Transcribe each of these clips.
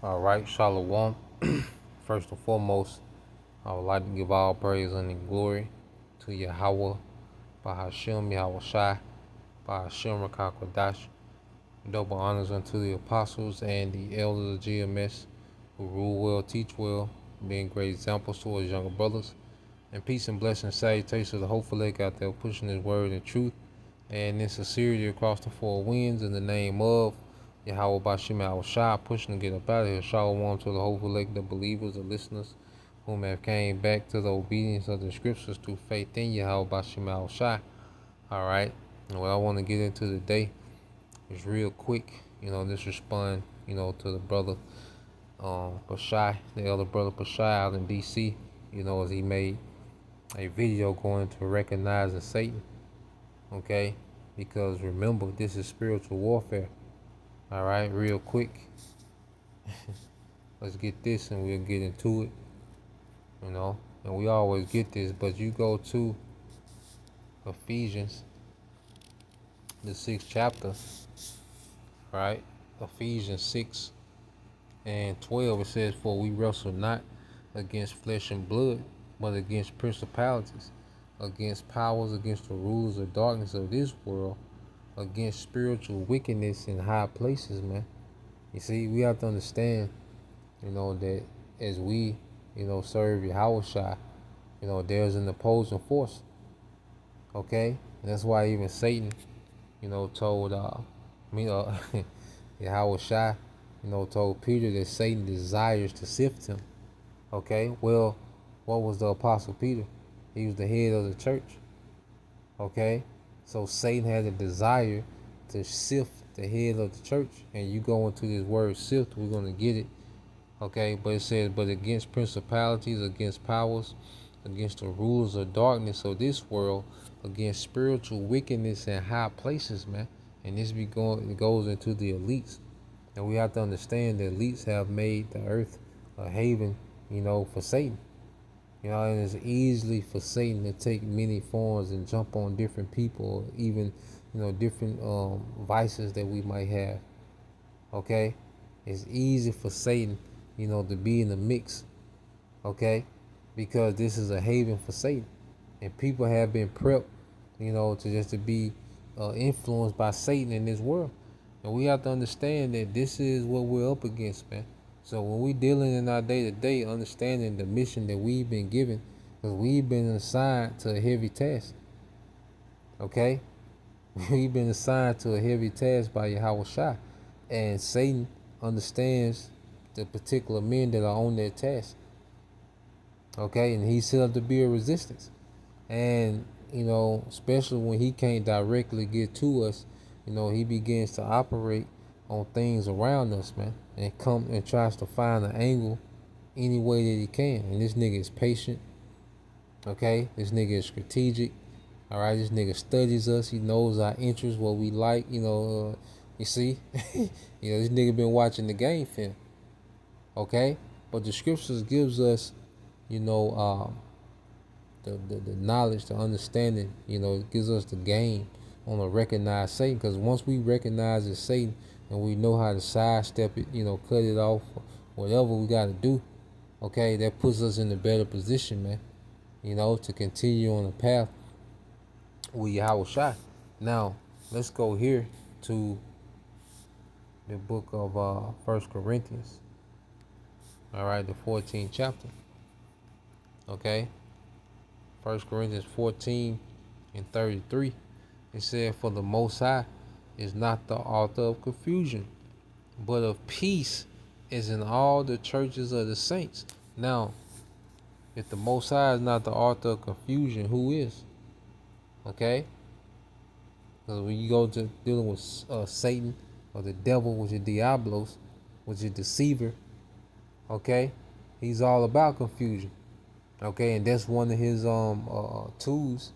All right, Shalom. First and foremost, I would like to give all praise and glory to Yahweh, Bahashem, Yahweh Shai, Bahashem Rakakwadash. Double honors unto the apostles and the elders of GMS who rule well, teach well, being great examples to us younger brothers. And peace and blessings, salutations to the hopeful leg out there pushing his word and truth and in sincerity across the four winds in the name of Yahweh Bashim Al Shah, pushing to get up out of here. Shalom to the hopeful leg, the believers, the listeners, whom have came back to the obedience of the scriptures through faith in Yahweh Bashim Al Shah. All right, and what I want to get into today is real quick. This respond, to the brother Pashai, the elder brother Pashai out in DC. As he made a video going to recognizing Satan. Okay, because remember, this is spiritual warfare. All right, real quick. Let's get this and we'll get into it. And we always get this, but you go to Ephesians, the 6th chapter, right? Ephesians 6 and 12, it says, "For we wrestle not against flesh and blood, but against principalities, against powers, against the rulers of darkness of this world, against spiritual wickedness in high places," man. You see, we have to understand, that as we, serve Yahweh Shai, there's an opposing force. Okay? And that's why even Satan, told Yahweh Shai, told Peter that Satan desires to sift him. Okay? Well, what was the Apostle Peter? He was the head of the church. Okay? So Satan had a desire to sift the head of the church. And you go into this word sift, we're going to get it. Okay? But it says, but against principalities, against powers, against the rulers of darkness of this world, against spiritual wickedness in high places, man. And this it goes into the elites. And we have to understand that elites have made the earth a haven, for Satan. And it's easily for Satan to take many forms and jump on different people, even, different vices that we might have. Okay? It's easy for Satan, to be in the mix. Okay? Because this is a haven for Satan. And people have been prepped, to be influenced by Satan in this world. And we have to understand that this is what we're up against, man. So when we're dealing in our day-to-day, understanding the mission that we've been given, because we've been assigned to a heavy task. Okay? We've been assigned to a heavy task by Yahweh Shai. And Satan understands the particular men that are on that task. Okay? And he's set up to be a resistance. And, especially when he can't directly get to us, he begins to operate on things around us, man, and come and tries to find an angle any way that he can. And this nigga is patient. Okay? This nigga is strategic. All right? This nigga studies us. He knows our interests, what we like, you see? This nigga been watching the game film. Okay? But the scriptures gives us, the knowledge, the understanding, it gives us the game on to recognize Satan. Because once we recognize it's Satan and we know how to sidestep it, cut it off, whatever we got to do, okay, that puts us in a better position, man, to continue on the path with Yahweh Shai. Now, let's go here to the book of 1 Corinthians, all right, the 14th chapter, okay? 1 Corinthians 14 and 33, it said, "For the Most High is not the author of confusion, but of peace is in all the churches of the saints." Now, if the Most High is not the author of confusion, who is? Okay? Because when you go to dealing with Satan or the devil, which is Diablos, which is deceiver, okay, he's all about confusion. Okay, and that's one of his tools,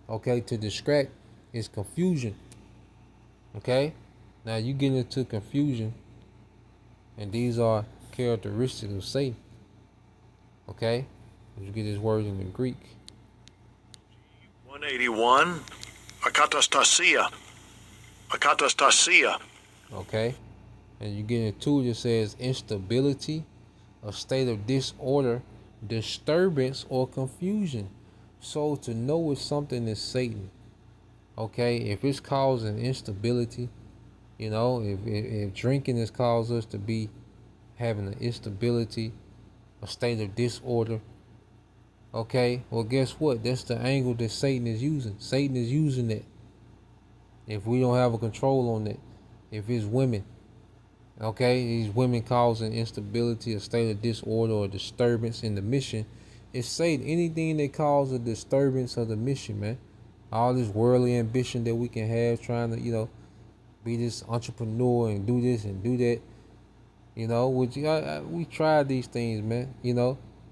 okay, to distract is confusion. Okay, now you get into confusion, and these are characteristics of Satan. Okay, you get his words in the Greek. 181, akatastasia. Okay, And you get into it, it says instability, a state of disorder, disturbance, or confusion. So to know if something is Satan, okay, if it's causing instability, if drinking has caused us to be having an instability, a state of disorder, okay, well, guess what? That's the angle that Satan is using. Satan is using it. If we don't have a control on it, if it's women, okay, these women causing instability, a state of disorder or disturbance in the mission, it's Satan. Anything that causes a disturbance of the mission, man. All this worldly ambition that we can have, trying to, be this entrepreneur and do this and do that. Which we tried these things, man.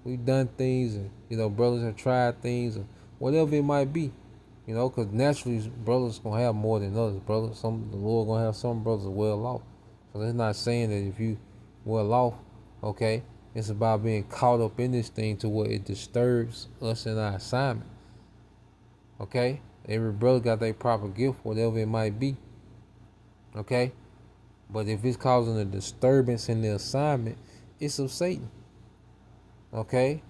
We've done things, and brothers have tried things, or whatever it might be. Because naturally brothers gonna have more than others. Brothers, the Lord gonna have some brothers well off. So that's not saying that if you well off, okay, it's about being caught up in this thing to where it disturbs us in our assignment. Okay, every brother got their proper gift, whatever it might be. Okay, but if it's causing a disturbance in the assignment, it's of Satan. Okay,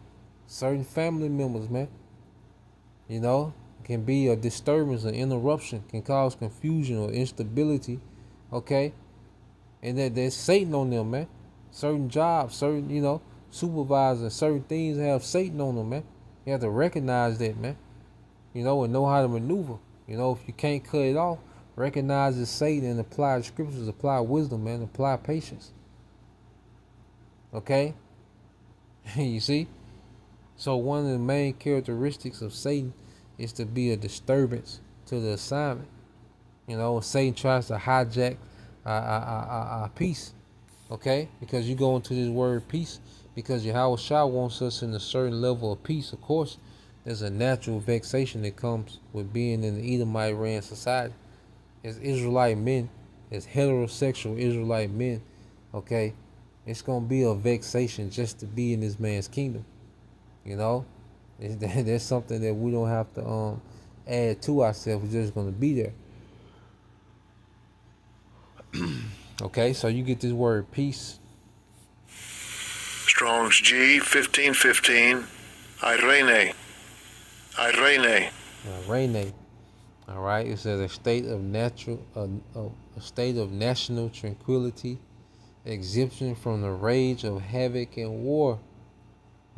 certain family members, man, can be a disturbance, an interruption, can cause confusion or instability. Okay, and that there's Satan on them, man. Certain jobs, certain, supervisors, certain things have Satan on them, man. You have to recognize that, man. And know how to maneuver. If you can't cut it off, recognize it's Satan and apply the scriptures, apply wisdom, man, apply patience. Okay? You see? So one of the main characteristics of Satan is to be a disturbance to the assignment. Satan tries to hijack peace. Okay? Because you go into this word peace, because Yahweh Shah wants us in a certain level of peace. Of course, there's a natural vexation that comes with being in the Edomite ran society. As Israelite men, as heterosexual Israelite men, okay, it's gonna be a vexation just to be in this man's kingdom. There's something that we don't have to add to ourselves. We're just gonna be there. Okay, so you get this word peace. Strong's G 1515. Irene. Irene. All right. It says a state of national tranquility, exemption from the rage of havoc and war.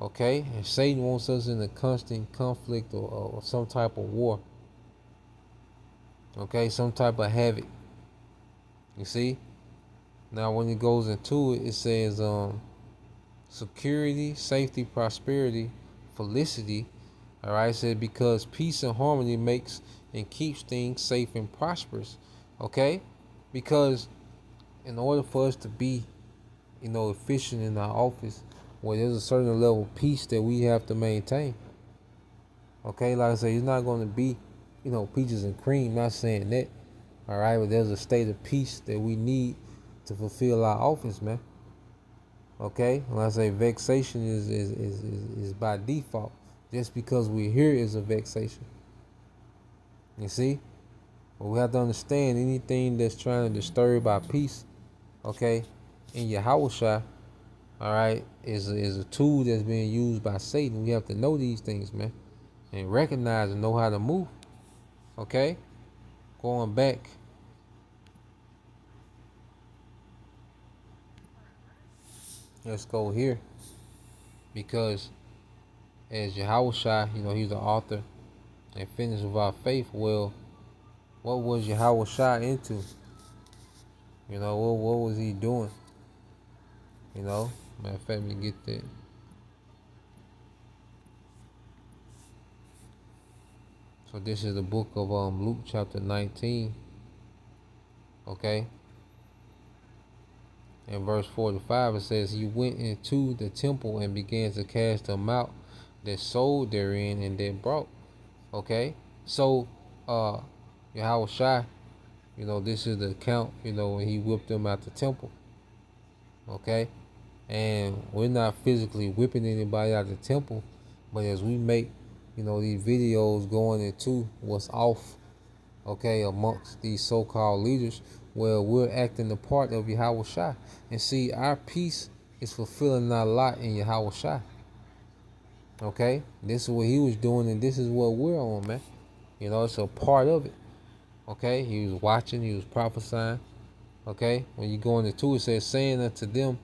Okay, and Satan wants us in a constant conflict or some type of war. Okay, some type of havoc. You see? Now when it goes into it, it says security, safety, prosperity, felicity. All right, it said because peace and harmony makes and keeps things safe and prosperous. Okay, because in order for us to be, efficient in our office, well, there's a certain level of peace that we have to maintain. Okay, like I said, it's not going to be, peaches and cream. Not saying that. All right, but there's a state of peace that we need to fulfill our office, man. Okay, when I say vexation is by default, just because we're here is a vexation. You see, but we have to understand anything that's trying to disturb our peace, okay, in Yahweh Shai, all right, is a tool that's being used by Satan. We have to know these things, man, and recognize and know how to move. Okay, going back. Let's go here, because as Yahweh Shai, he's the author and finisher of our faith. Well, what was Yahweh Shai into? What was he doing? Matter of fact, let me get that. So this is the book of Luke chapter 19. Okay. In verse 45 it says, he went into the temple and began to cast them out that sold therein and that brought. Okay. So Yahweh Shai, this is the account, when he whipped them out the temple. Okay. And we're not physically whipping anybody out of the temple, but as we make, these videos going into what's off, okay, amongst these so-called leaders, well, we're acting the part of Yahweh Shai. And see, our peace is fulfilling our lot in Yahweh Shai. Okay? This is what he was doing, and this is what we're on, man. You know, it's a part of it. Okay? He was watching, he was prophesying. Okay? When you go into 2, it says, saying unto them,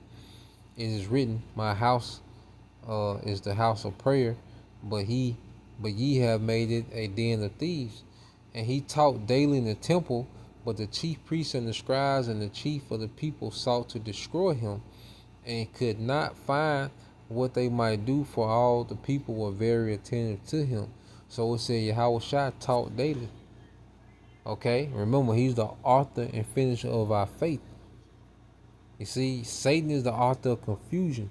it is written, my house is the house of prayer, but ye have made it a den of thieves. And he taught daily in the temple, but the chief priests and the scribes and the chief of the people sought to destroy him, and could not find what they might do, for all the people were very attentive to him. So it said Yahweh Shai taught daily. Okay, remember, he's the author and finisher of our faith. You see, Satan is the author of confusion.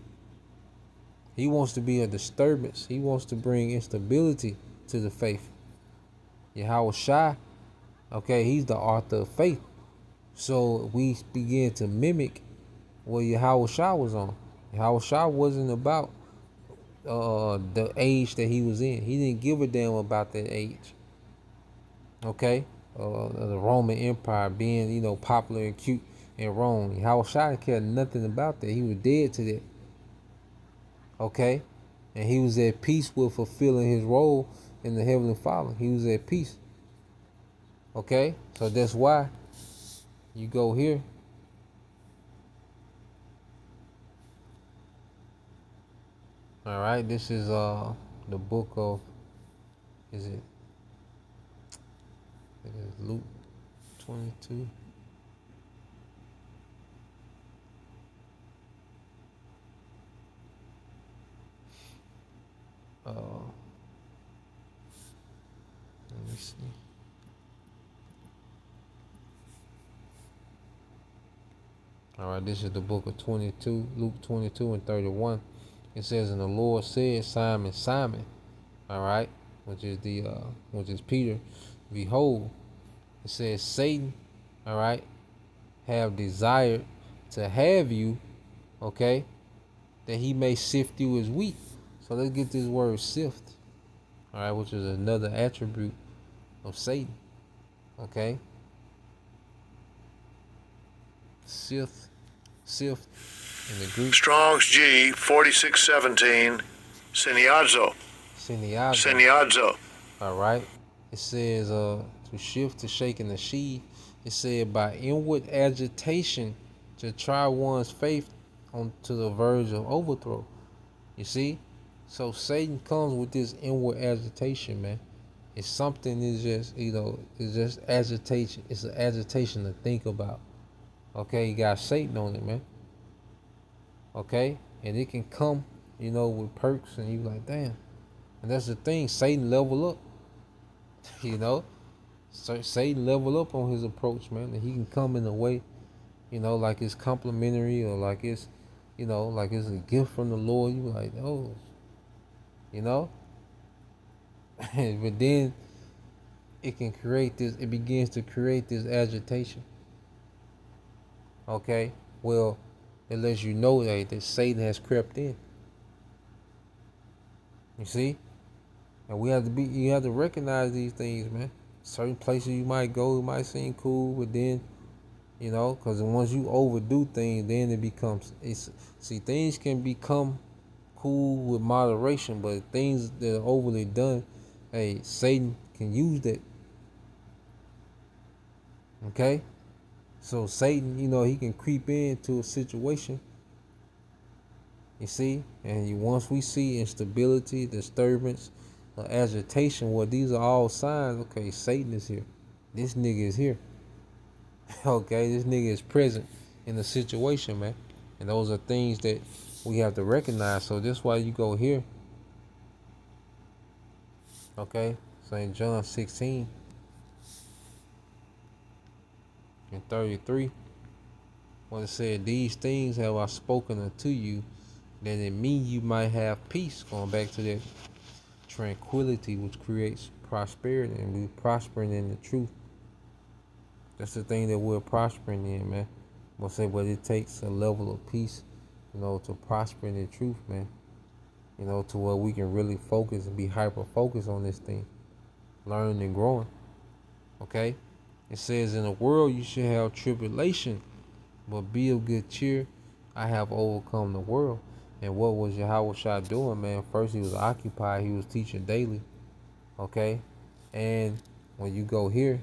He wants to be a disturbance. He wants to bring instability to the faith. Yahweh Shai, okay, he's the author of faith. So we begin to mimic what Yahweh Shai was on. Yahweh Shai wasn't about the age that he was in. He didn't give a damn about that age. Okay? The Roman Empire being, you know, popular and cute in Rome. Yahweh Shai cared nothing about that. He was dead to that. Okay? And he was at peace with fulfilling his role in the Heavenly Father. He was at peace. Okay? So that's why you go here. All right, this is the book of, is it? I think it's Luke 22. Let me see. All right, this is the book of 22, Luke 22 and 31. It says, and the Lord said, Simon, Simon, all right, which is Peter, behold, it says, Satan, all right, have desired to have you, okay, that he may sift you as wheat. So let's get this word sift, all right, which is another attribute of Satan, okay. Sift in the Greek. Strong's G 4617, Siniadzo. All right. It says to shift, to shake, and to sheave. It said by inward agitation to try one's faith on to the verge of overthrow. You see? So Satan comes with this inward agitation, man. It's something that's just, you know, it's just agitation. It's an agitation to think about. Okay, you got Satan on it, man. Okay? And it can come, you know, with perks, and you like, damn. And that's the thing, Satan level up. You know? So Satan level up on his approach, man. And he can come in a way, you know, like it's complimentary, or like it's, you know, like it's a gift from the Lord. You like, oh, you know? But then it can create this, it begins to create this agitation. Okay? Well, it lets you know that Satan has crept in. You see? And you have to recognize these things, man. Certain places you might go, it might seem cool, but then, you know, because once you overdo things, then it becomes, things can become cool with moderation, but things that are overly done, hey, Satan can use that. Okay? So Satan, you know, he can creep into a situation. You see? And once we see instability, disturbance, agitation, well, these are all signs, okay, Satan is here. This nigga is here. Okay, this nigga is present in the situation, man. And those are things that we have to recognize. So that's why you go here. Okay, St. John 16 and 33. When it said, these things have I spoken unto you, that in me you might have peace. Going back to that tranquility, which creates prosperity, and we're prospering in the truth. That's the thing that we're prospering in, man. But it takes a level of peace, you know, to prosper in the truth, man. You know, to where we can really focus and be hyper focused on this thing, learning and growing. Okay? It says, in the world you shall have tribulation, but be of good cheer. I have overcome the world. And what was Yahushua doing, man? First, he was occupied. He was teaching daily. Okay? And when you go here,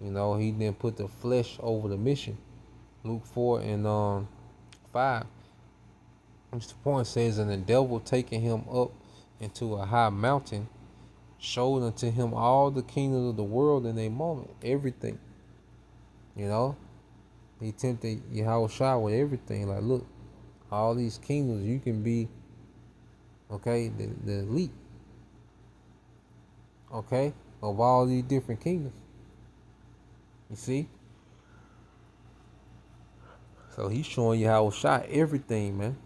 you know, he didn't put the flesh over the mission. Luke 4 and 5. Which the point says, and the devil taking him up into a high mountain, showed unto him all the kingdoms of the world in a moment. Everything. You know? He tempted Yahushua with everything. Like, look, all these kingdoms, you can be, okay, the elite. Okay? Of all these different kingdoms. You see? So he's showing Yahushua everything, man,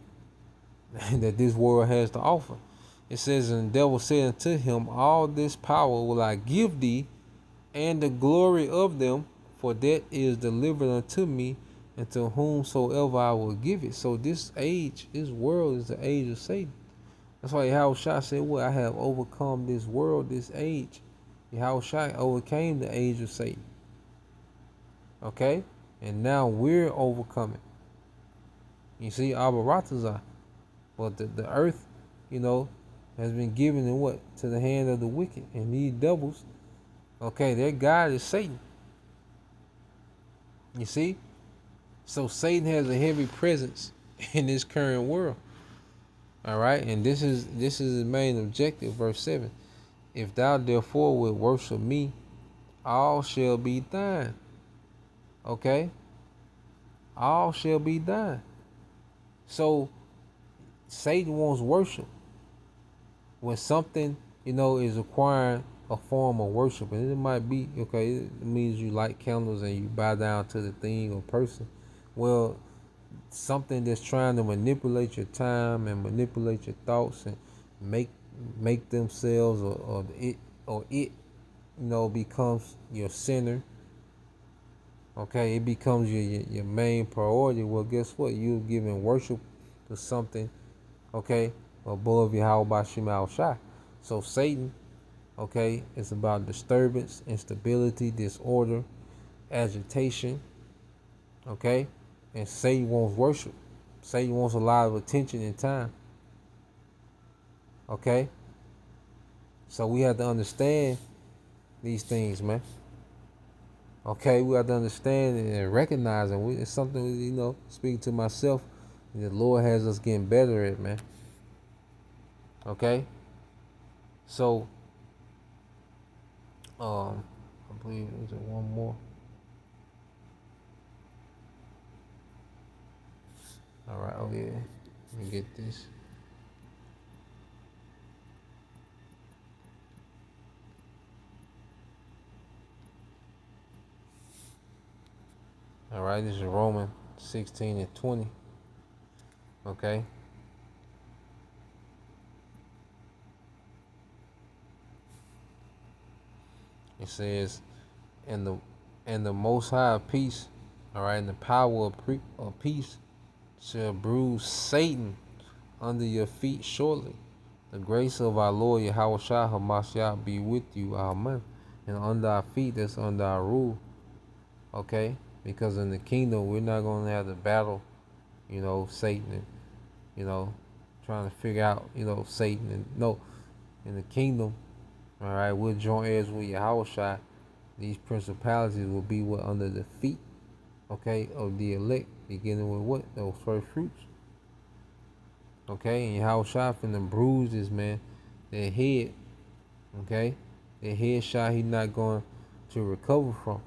that this world has to offer. It says, and the devil said unto him, all this power will I give thee, and the glory of them, for that is delivered unto me, and to whomsoever I will give it. So this age, this world is the age of Satan. That's why Yahushua said, well, I have overcome this world, this age. Yahushua overcame the age of Satan. Okay? And now we're overcoming. You see, Abaratazah. But the earth, you know, has been given in what? To the hand of the wicked. And these devils, okay, their God is Satan. You see? So Satan has a heavy presence in this current world. All right? And this is the main objective, verse 7. If thou therefore wilt worship me, all shall be thine. Okay? All shall be thine. So Satan wants worship. When something, you know, is acquiring a form of worship, and it might be, okay, it means you light candles and you bow down to the thing or person. Well, something that's trying to manipulate your time and manipulate your thoughts and make themselves or it, you know, becomes your center. Okay, it becomes your main priority. Well, guess what? You're giving worship to something, okay, above Yahweh Shema Shai. So Satan, okay, it's about disturbance, instability, disorder, agitation, okay? And Satan wants worship. Satan wants a lot of attention and time. Okay? So we have to understand these things, man. Okay, we have to understand and recognize it. It's something, you know, speaking to myself, the Lord has us getting better at, man. Okay? So, I believe there's one more. All right, oh yeah, let me get this. All right, this is Romans 16 and 20. Okay. It says, and the Most High of peace, all right, and the power of peace shall bruise Satan under your feet shortly. The grace of our Lord Yahweh Shai HaMashiach be with you, amen. And under our feet, that's under our rule. Okay? Because in the kingdom, we're not going to have to battle, you know, Satan and, you know, trying to figure out, you know, Satan. And no, in the kingdom, all right, we'll join heirs with Yahweh Shai. These principalities will be what under the feet, okay, of the elect, beginning with what? Those first fruits. Okay, and Yahweh Shai finna bruise this, man, their head, okay? Their head shot he not going to recover from.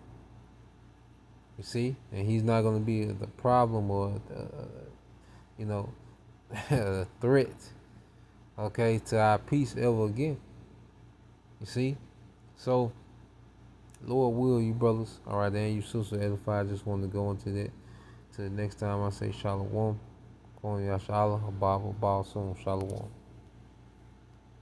You see? And he's not going to be the problem or, you know, a threat, okay, to our peace ever again. You see? So, Lord will, you brothers. All right, then you sister edified. I just want to go into that. Till the next time I say shalom. Going Yashala, Abba, Shalom.